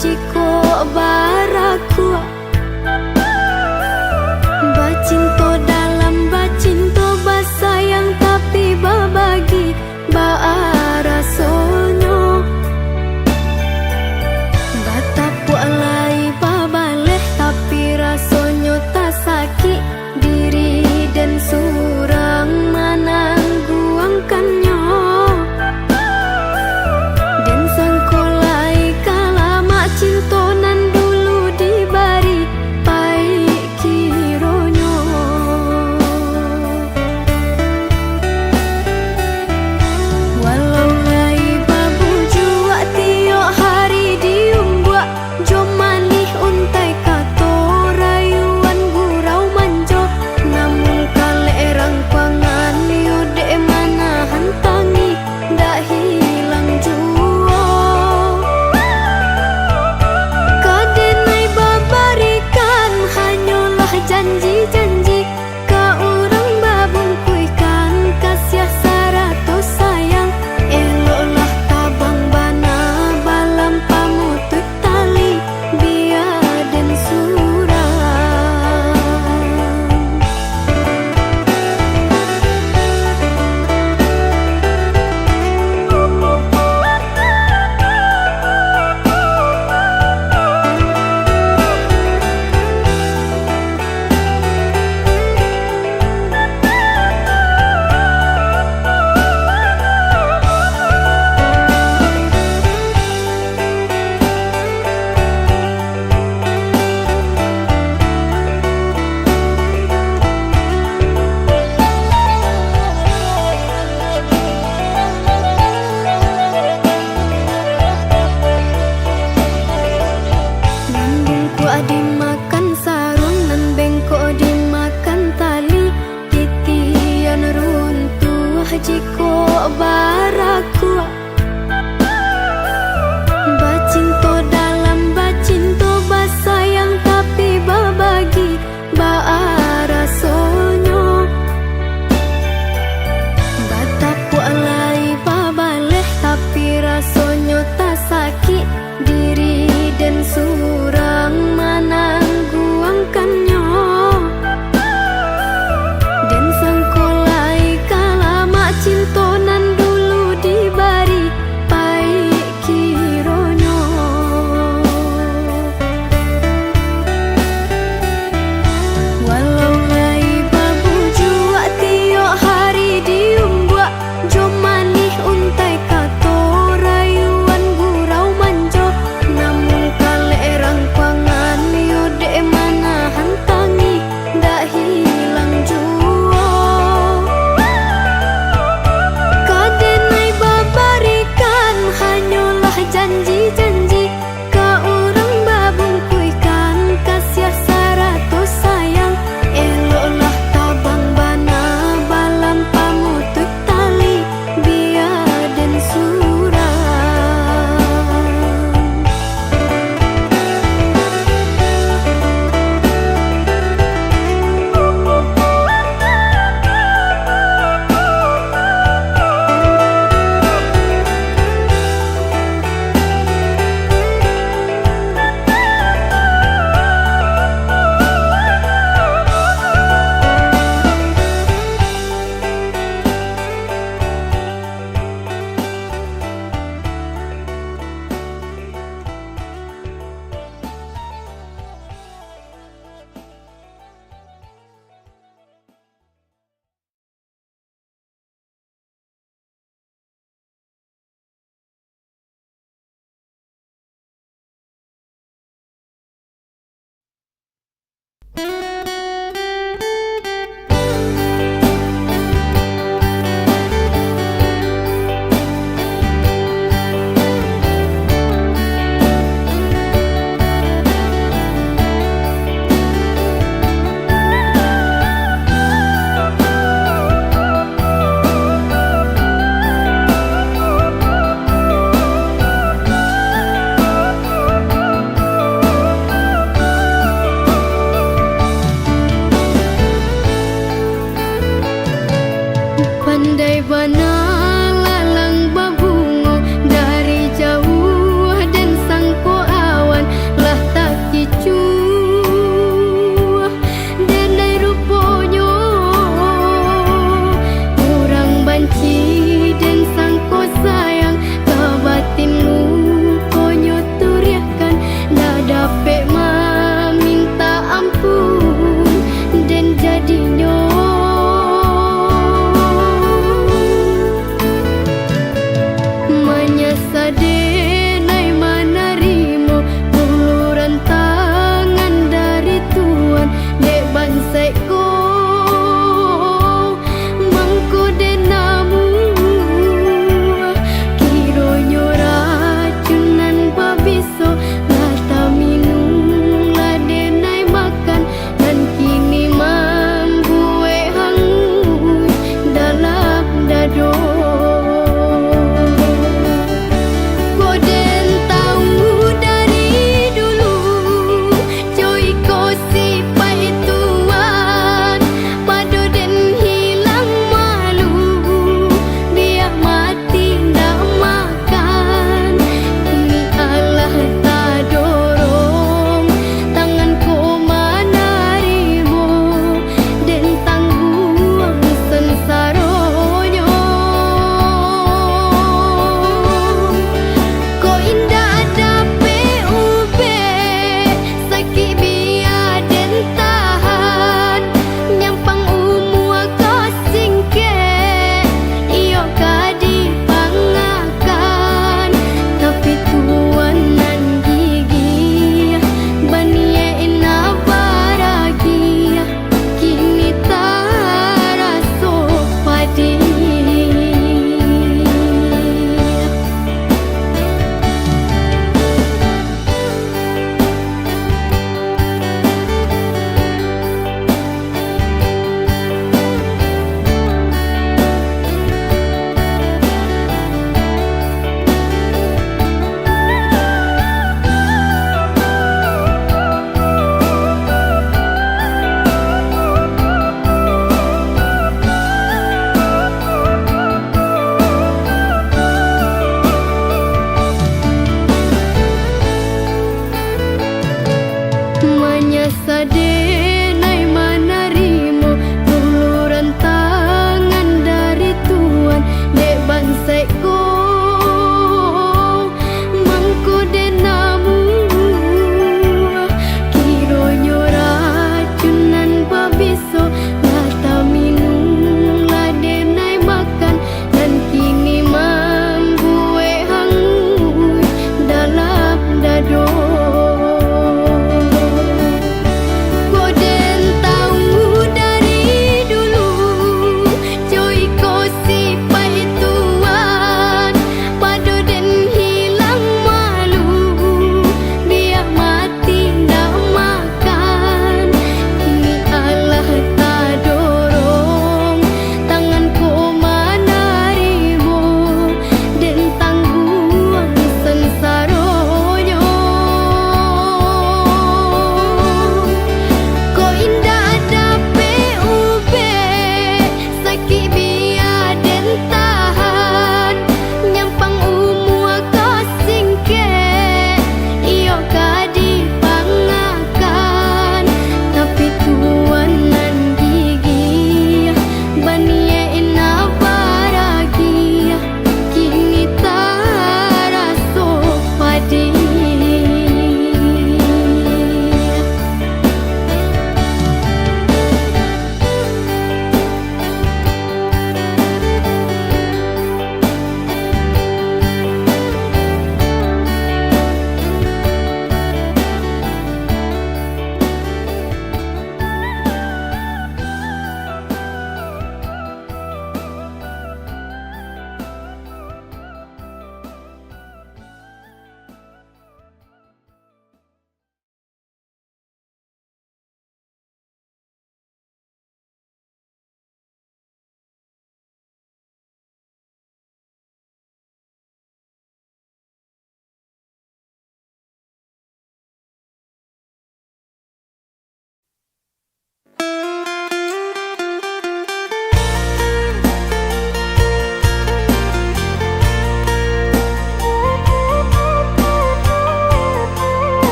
jiko baraku bacinto dalam bacinto basayang tapi babagi baarasonyo batapu alai babaleh tapi rasonyo tak sakit diri dan surang menangguangkannya dan sangkolai kala mak cinto nan dulu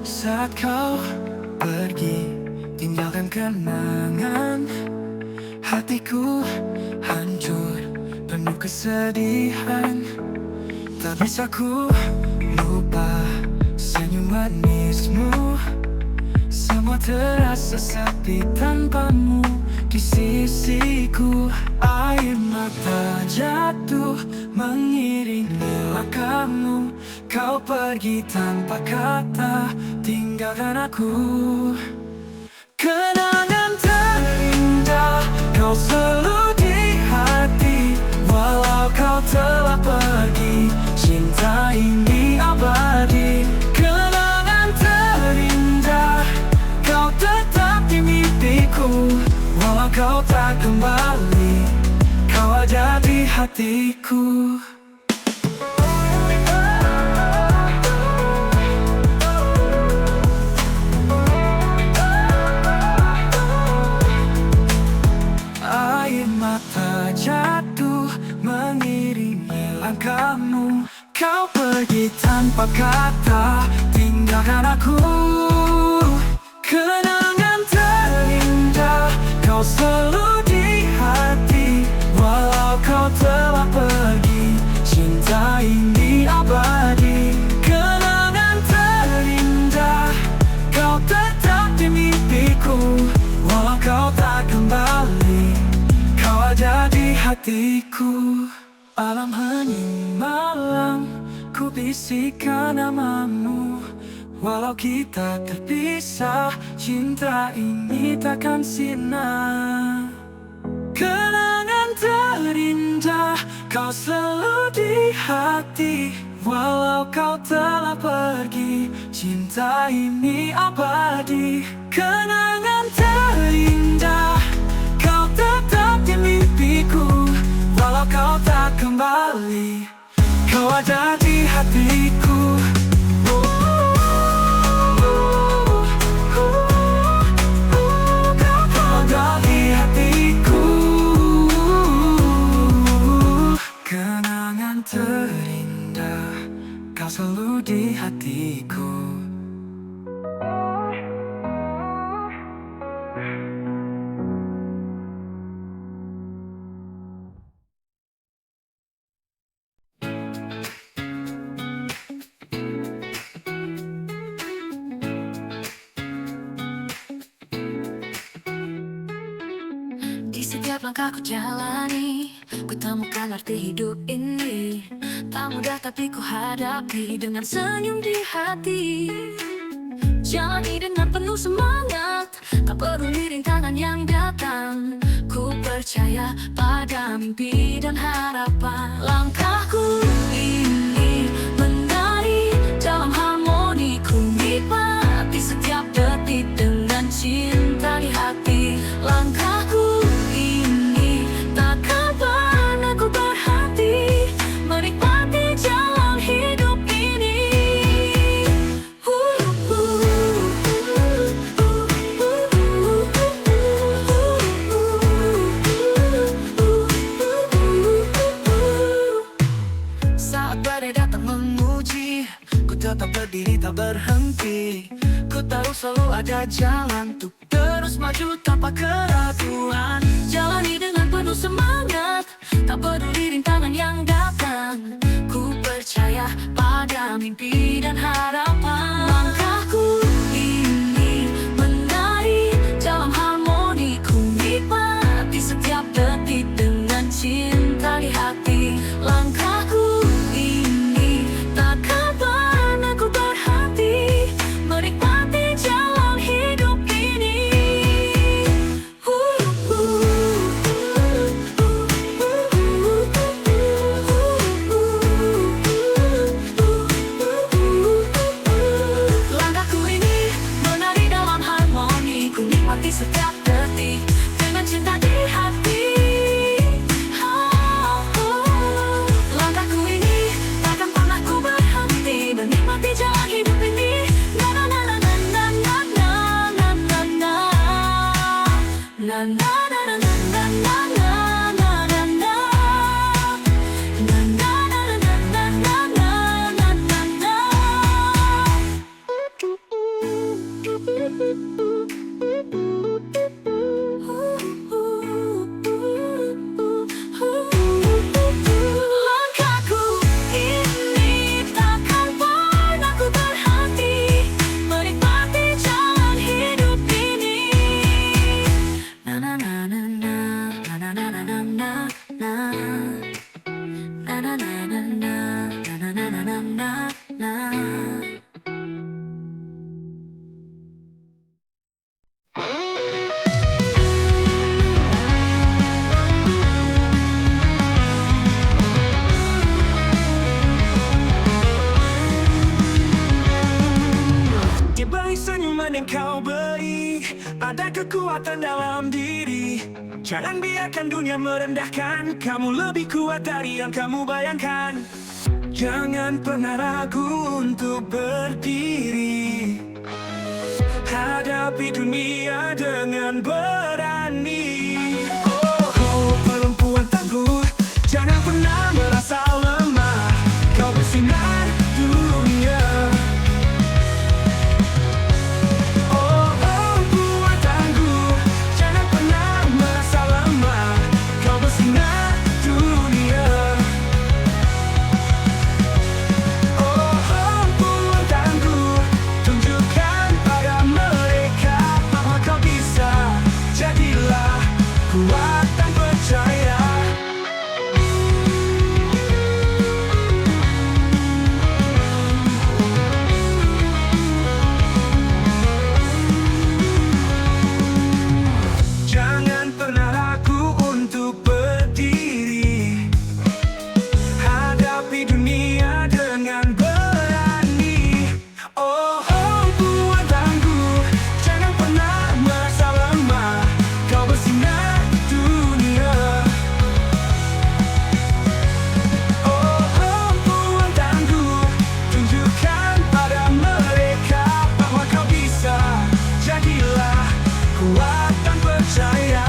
Saat kau pergi, tinggalkan kenangan. Hatiku hancur, penuh kesedihan. Tak bisa ku lupa senyum manismu. Semua terasa sepi tanpamu di sisiku. Air mata jatuh mengiringi langkahmu. Kau pergi tanpa kata, tinggalkan aku. Kenangan terindah, kau selalu di hati. Walau kau telah pergi, cinta ini abadi. Kenangan terindah, kau tetap di mimpiku. Walau kau tak kembali, kau ada di hatiku. Air mata jatuh mengiringi langkahmu. Kau pergi tanpa kata, tinggalkan aku. Kenangan terindah, kau selalu di hati. Walau kau telah pergi, cinta ini abadi. Kenangan terindah, kau tetap di mimpiku. Walau kau tak kembali, kau ada di hatiku. Malam hening malam, ku bisikan namamu. Walau kita terpisah, cinta ini takkan sirna. Kenangan terindah, kau selalu di hati. Walau kau telah pergi, cinta ini abadi. Kenangan terindah, kau tetap di mimpiku. Walau kau tak kembali, kau ada di hatiku. Kau ada di hatiku. Kenangan terindah, kau selalu di hatiku. Di setiap langkah ku jalani, ku temukan arti hidup ini. Tak mudah tapi ku hadapi dengan senyum di hati. Jalani dengan penuh semangat, tak peduli rintangan yang datang. Ku percaya pada mimpi dan harapan. Langkahku ini menari dalam harmoni. Ku nikmati setiap detik dengan cinta di hati. Langkahku ini takkan pernah ku berhenti menikmati jalan hidup ini. Saat badai datang menguji, ku tetap berdiri tak berhenti. Ku tahu selalu ada jalan untuk terus maju tanpa keraguan. Jalani dengan penuh semangat, tak peduli rintangan yang datang. Ku percaya pada mimpi dan harapan. Langkahku ini menari dalam harmoni. Ku nikmati setiap detik dengan cinta di hati. Langkahku ini takkan pernah ku berhenti menikmati jalan hidup ini. ada kekuatan dalam diri. Jangan biarkan dunia merendahkan kamu, lebih kuat dari yang kamu bayangkan. Jangan pernah ragu untuk berdiri. Hadapi dunia dengan berani. Oh, perempuan tangguh, jangan pernah merasa lemah. Kau bersinar dunia. Oh, perempuan tangguh, jangan pernah merasa lemah. Kau bersinar dunia. Oh, perempuan tangguh, tunjukkan pada mereka bahwa kau bisa. Jadilah kuat dan percaya. Jangan pernah ragu untuk berdiri. Hadapi dunia dengan berani. Oh, perempuan tangguh, jangan pernah merasa lemah. Kau bersinar dunia. Oh, perempuan tangguh, tunjukkan pada mereka bahwa kau bisa. Jadilah kuat dan percaya.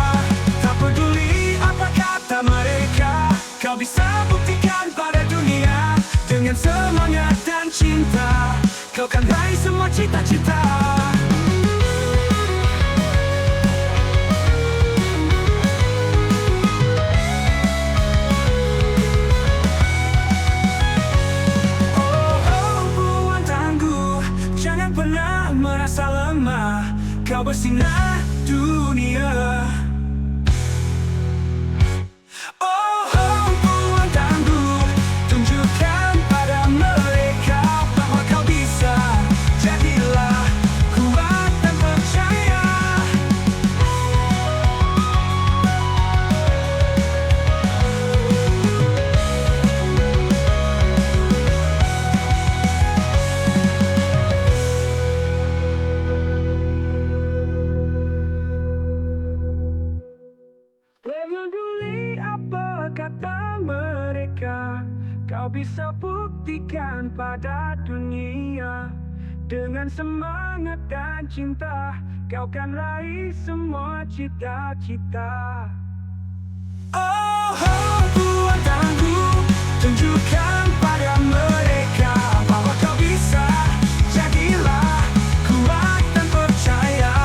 Tak peduli apa kata mereka, kau bisa buktikan pada dunia. Dengan semangat dan cinta, kau kan raih semua cita-cita. Oh, perempuan tangguh, jangan pernah merasa lemah. Kau bersinar dunia. Oh, perempuan tangguh, tunjukkan pada mereka bahwa kau bisa. Jadilah kuat dan percaya. Jangan peduli apa kata mereka, kau bisa buktikan pada dunia. Dengan semangat dan cinta, kau kan raih semua cita-cita. Oh, perempuan tangguh, tunjukkan pada mereka bahwa kau bisa. Jadilah kuat dan percaya.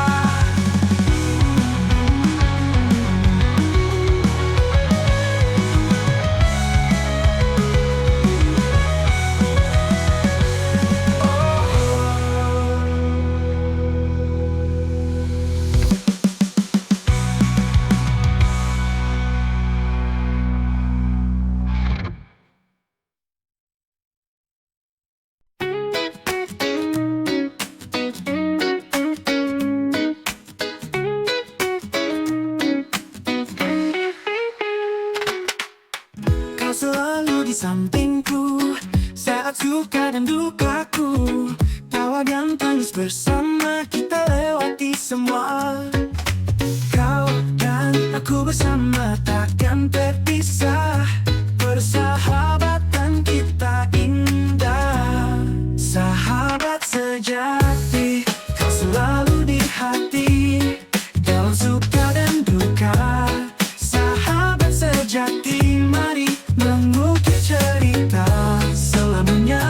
Kau selalu di sampingku saat suka dan dukaku. Tawa dan tangis bersama kita lewati semua. Kau dan aku bersama takkan terpisah. Persahabatan kita indah. Sahabat sejati, kau selalu di hati. Dalam suka dan duka, sahabat sejati, mari mengukir cerita selamanya.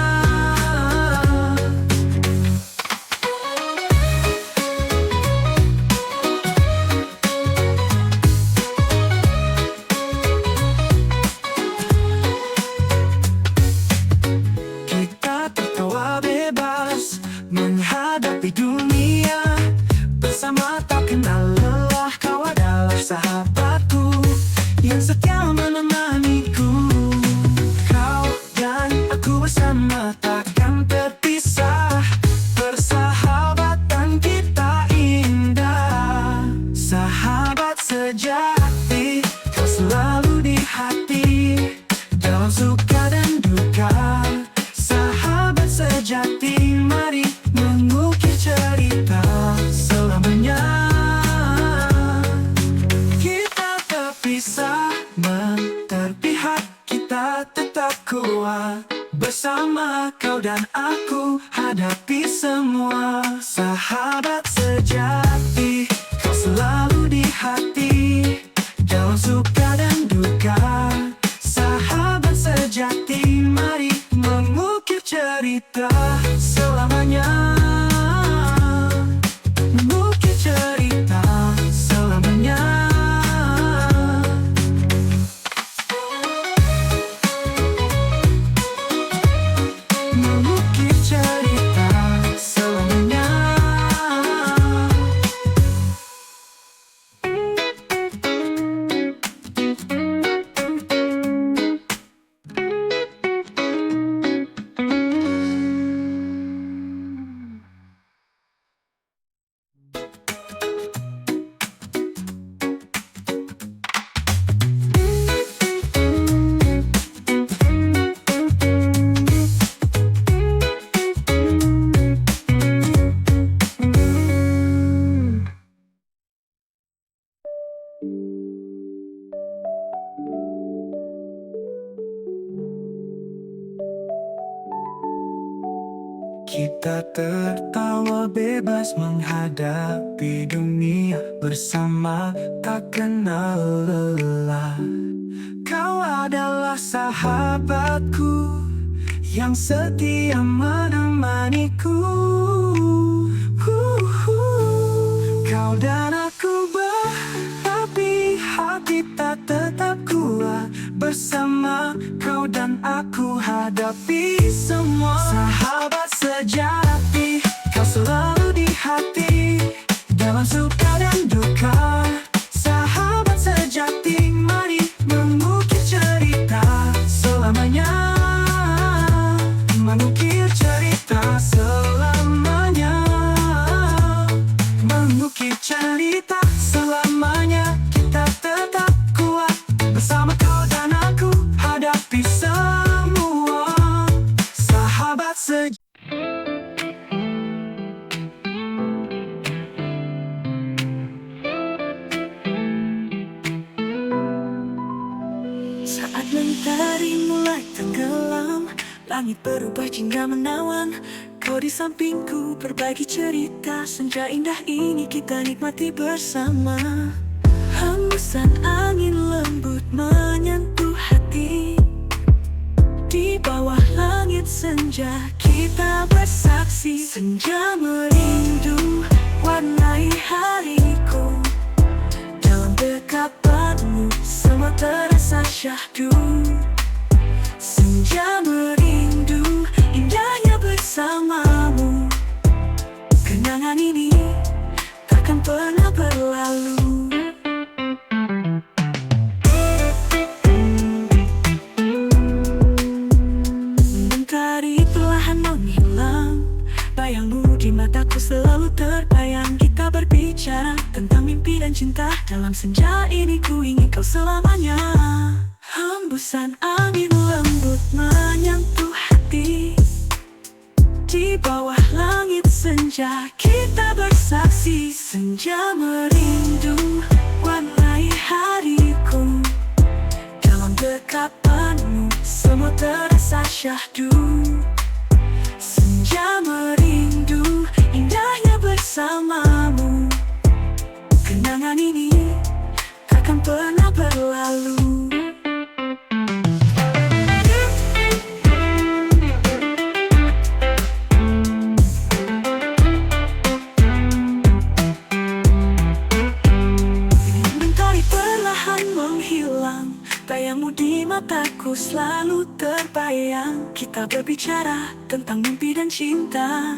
Kita tertawa bebas menghadapi dunia. Bersama tak kenal lelah, kau adalah sahabatku yang setia menemaniku. Kau dan aku bersama takkan terpisah. Persahabatan kita indah. Sahabat sejati, kau selalu di hati. Dalam suka dan duka, sahabat sejati, mari mengukir cerita selamanya. bisa berpihak, kita tetap kuat. Bersama kau dan aku hadapi semua. Sahabat sejati, kau selalu di hati, dalam suka dan duka. Sahabat sejati, mari mengukir cerita selamanya. Mengukir cerita selamanya. Mengukir cerita selamanya. Kita tertawa bebas menghadapi dunia bersama, tak kenal lelah. Kau adalah sahabatku yang setia menemaniku. Kau dan aku berapi, hati tak tetap kuat. Bersama kau dan aku hadapi semua. Sahabat sejati, kau selalu di hati, dalam suka dan duka. Sahabat sejati, mari mengukir cerita selamanya. Mengukir cerita selamanya. Mengukir cerita selamanya. Kita tetap kuat, bersama kau dan aku hadapi semua. Sahabat sejati. Saat mentari mulai tenggelam, langit berubah jingga menawan. Kau di sampingku berbagi cerita. Senja indah ini kita nikmati bersama. Hembusan angin lembut menyentuh hati. Di bawah langit senja kita bersaksi. Senja merindu warnai hariku. Dalam dekapanmu semua terasa syahdu. Senja merindu indahnya bersamamu. Kenangan ini takkan pernah berlalu. Mentari perlahan menghilang, bayangmu di mataku selalu terbayang. Kita berbicara tentang mimpi dan cinta. Dalam senja ini ku ingin kau selamanya. Hembusan angin lembut menyentuh hati. Di bawah langit senja kita bersaksi. Senja merindu warnai hariku. Dalam dekapanmu semua terasa syahdu. Senja merindu indahnya bersamamu. Kenangan ini takkan pernah berlalu. Mentari perlahan menghilang, bayangmu di mataku selalu terbayang. Kita berbicara tentang mimpi dan cinta.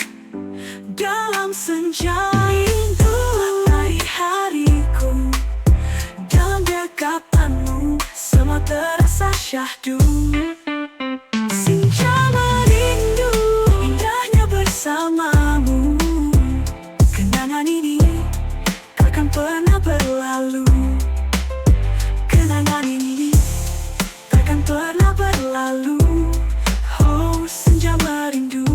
Dalam senja itu warnai hariku. Dalam dekapanmu semua terasa syahdu. Senja merindu indahnya bersamamu. Kenangan ini takkan pernah berlalu. Kenangan ini takkan pernah berlalu. Oh, senja merindu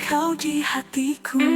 kau di hatiku.